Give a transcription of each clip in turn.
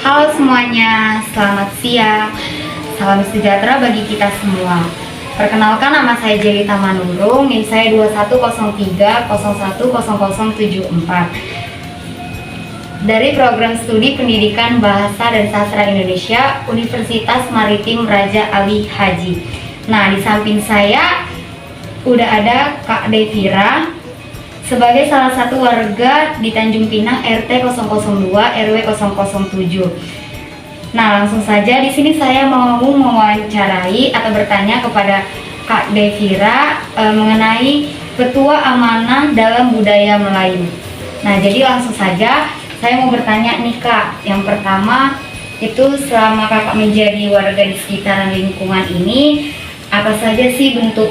Halo semuanya, selamat siang. Salam sejahtera bagi kita semua. Perkenalkan, nama saya Jelita Manurung, NIM saya 2103010074. Dari Program Studi Pendidikan Bahasa dan Sastra Indonesia, Universitas Maritim Raja Ali Haji. Nah, di samping saya udah ada Kak Devira sebagai salah satu warga di Tanjung Pinang RT 002 RW 007. Nah, langsung saja di sini saya mau mewawancarai atau bertanya kepada Kak Devira mengenai petua amanah dalam budaya Melayu. Nah, jadi langsung saja saya mau bertanya nih Kak. Yang pertama itu, selama Kakak menjadi warga di sekitaran lingkungan ini, apa saja sih bentuk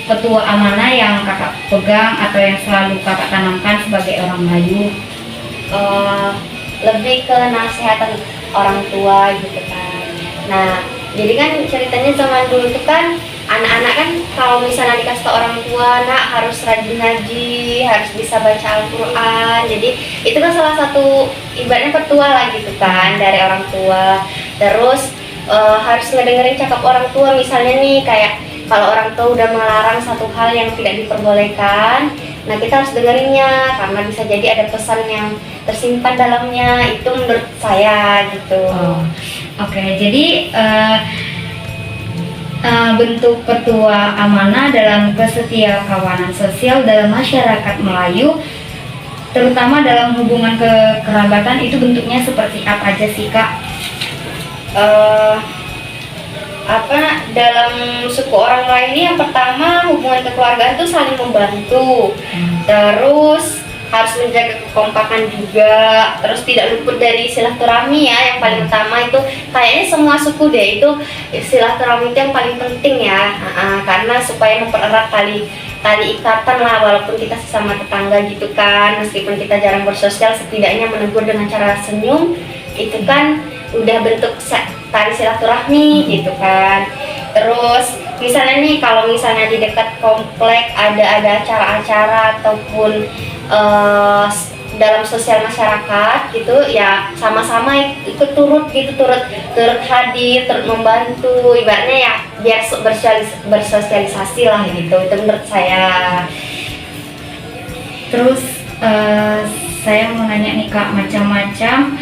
petua amanah yang Kakak pegang atau yang selalu Kakak tanamkan sebagai orang Melayu? Lebih ke nasihatan orang tua gitu kan. Nah, jadi kan ceritanya zaman dulu tuh kan anak-anak kan kalau misalnya dikasih ke orang tua, nak harus rajin ngaji, harus bisa baca Al-Quran. Jadi itu kan salah satu ibaratnya petua lah gitu kan dari orang tua. Terus harus ngedengerin cakap orang tua, misalnya nih kayak kalau orang tua udah melarang satu hal yang tidak diperbolehkan, nah kita harus dengerinnya karena bisa jadi ada pesan yang tersimpan dalamnya. Itu menurut saya gitu. Oke, jadi bentuk petua amanah dalam kesetiakawanan sosial dalam masyarakat Melayu, terutama dalam hubungan kekerabatan, itu bentuknya seperti apa aja sih Kak? Dalam suku orang lain ini, yang pertama hubungan kekeluargaan itu saling membantu, terus harus menjaga kekompakan juga, terus tidak luput dari silaturahmi ya. Yang paling utama itu kayaknya semua suku deh itu silaturahmi itu yang paling penting ya, karena supaya mempererat tali ikatan lah, walaupun kita sesama tetangga gitu kan, meskipun kita jarang bersosial, setidaknya menegur dengan cara senyum itu kan udah bentuk tali silaturahmi gitu kan. Terus misalnya nih, kalau misalnya di dekat komplek ada acara-acara ataupun dalam sosial masyarakat gitu ya, sama-sama ikut turut hadir, turut membantu, ibaratnya ya biar bersosialisasi lah gitu. Itu menurut saya. Terus saya mau nanya nih Kak, macam-macam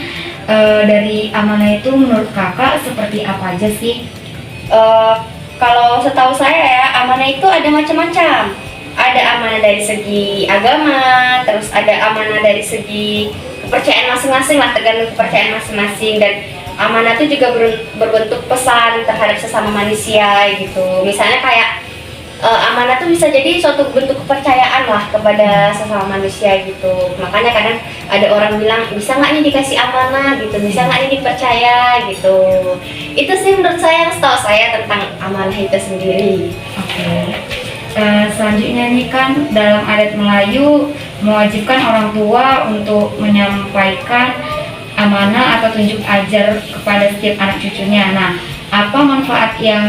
dari amanah itu menurut Kakak seperti apa aja sih? Kalau setahu saya ya, amanah itu ada macam-macam. Ada amanah dari segi agama, terus ada amanah dari segi kepercayaan masing-masing lah, tergantung kepercayaan masing-masing. Dan amanah itu juga berbentuk pesan terhadap sesama manusia gitu. Misalnya kayak amanah itu bisa jadi suatu bentuk kepercayaan lah kepada sesama manusia gitu. Makanya kadang ada orang bilang, bisa nggak nih dikasih amanah gitu, bisa nggak nih dipercaya gitu. Itu sih menurut saya, setahu saya tentang amanah itu sendiri. Oke. Selanjutnya nih kan, dalam adat Melayu mewajibkan orang tua untuk menyampaikan amanah atau tunjuk ajar kepada setiap anak cucunya. Nah, apa manfaat yang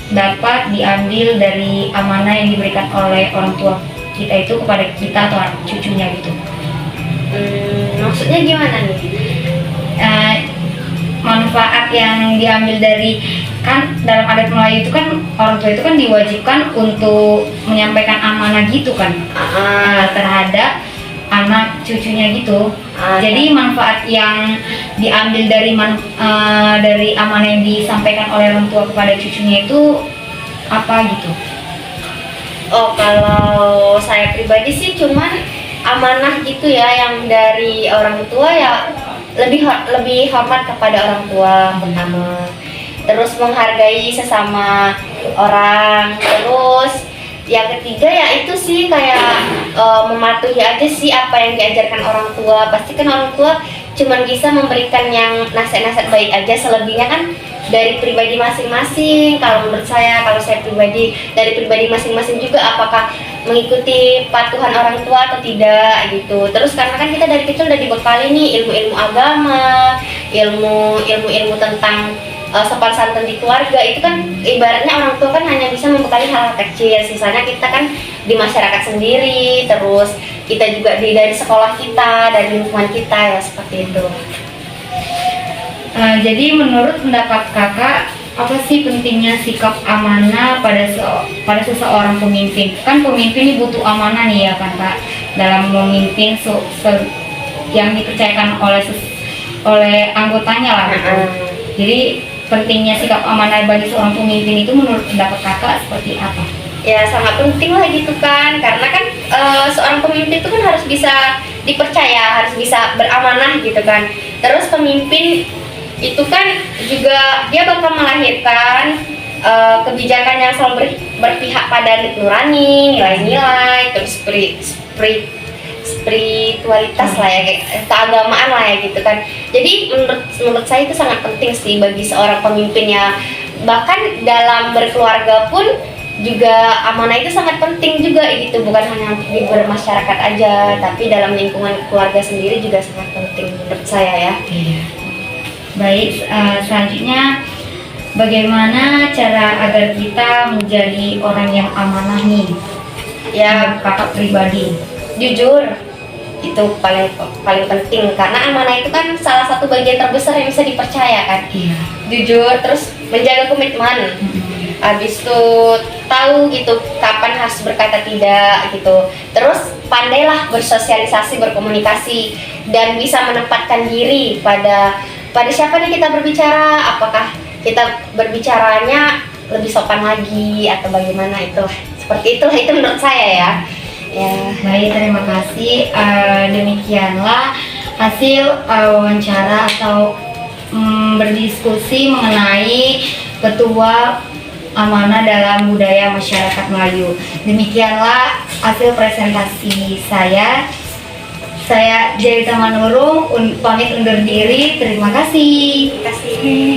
dapat diambil dari amanah yang diberikan oleh orang tua kita itu kepada kita atau anak cucunya gitu? Maksudnya gimana nih? Manfaat yang diambil dari, kan dalam adat Melayu itu kan orang tua itu kan diwajibkan untuk menyampaikan amanah gitu kan, terhadap anak cucunya gitu. Jadi manfaat yang diambil dari amanah yang disampaikan oleh orang tua kepada cucunya itu apa gitu? Kalau saya pribadi sih cuman amanah gitu ya, yang dari orang tua ya lebih hormat kepada orang tua pertama, terus menghargai sesama orang, terus yang ketiga ya itu sih kayak mematuhi aja sih apa yang diajarkan orang tua. Pasti kan orang tua cuman bisa memberikan yang nasihat-nasihat baik aja, selebihnya kan dari pribadi masing-masing. Kalau menurut saya, kalau saya pribadi, dari pribadi masing-masing juga apakah mengikuti patuhan orang tua atau tidak gitu. Terus karena kan kita dari kecil udah dibekali nih ilmu-ilmu agama, ilmu tentang sopan santun di keluarga. Itu kan ibaratnya orang tua kan hanya bisa membekali hal-hal kecil, sisanya kita kan di masyarakat sendiri, terus kita juga dari sekolah kita, dari lingkungan kita ya, seperti itu. Jadi menurut pendapat kakak, apa sih pentingnya sikap amanah pada seseorang pemimpin? Kan pemimpin ini butuh amanah nih ya kan kak, dalam memimpin yang dipercayakan oleh anggotanya lah. Gitu. Jadi pentingnya sikap amanah bagi seorang pemimpin itu menurut pendapat kakak seperti apa? Ya sangat penting lah gitu kan, karena kan seorang pemimpin itu kan harus bisa dipercaya, harus bisa beramanah gitu kan. Terus pemimpin itu kan juga dia bakal melahirkan kebijakan yang selalu berpihak pada nurani, nilai-nilai, terus spiritualitas lah ya, kayak keagamaan lah ya gitu kan. Jadi menurut saya itu sangat penting sih bagi seorang pemimpin ya. Bahkan dalam berkeluarga pun juga amanah itu sangat penting juga gitu, bukan hanya di bermasyarakat aja, tapi dalam lingkungan keluarga sendiri juga sangat penting menurut saya ya. Baik, selanjutnya bagaimana cara agar kita menjadi orang yang amanah nih? Ya, kakak pribadi. jujur itu paling penting, karena amanah itu kan salah satu bagian terbesar yang bisa dipercaya kan. Iya. Jujur, terus menjaga komitmen. Habis itu tahu gitu kapan harus berkata tidak gitu. Terus pandailah bersosialisasi, berkomunikasi, dan bisa menempatkan diri pada siapa nih kita berbicara, apakah kita berbicaranya lebih sopan lagi atau bagaimana, itu seperti itulah, itu menurut saya ya. Ya. Baik, terima kasih. Demikianlah hasil wawancara atau berdiskusi mengenai ketua amanah dalam budaya masyarakat Melayu. Demikianlah hasil presentasi saya. Saya Jelita Manurung pamit undur diri. Terima kasih. Terima kasih.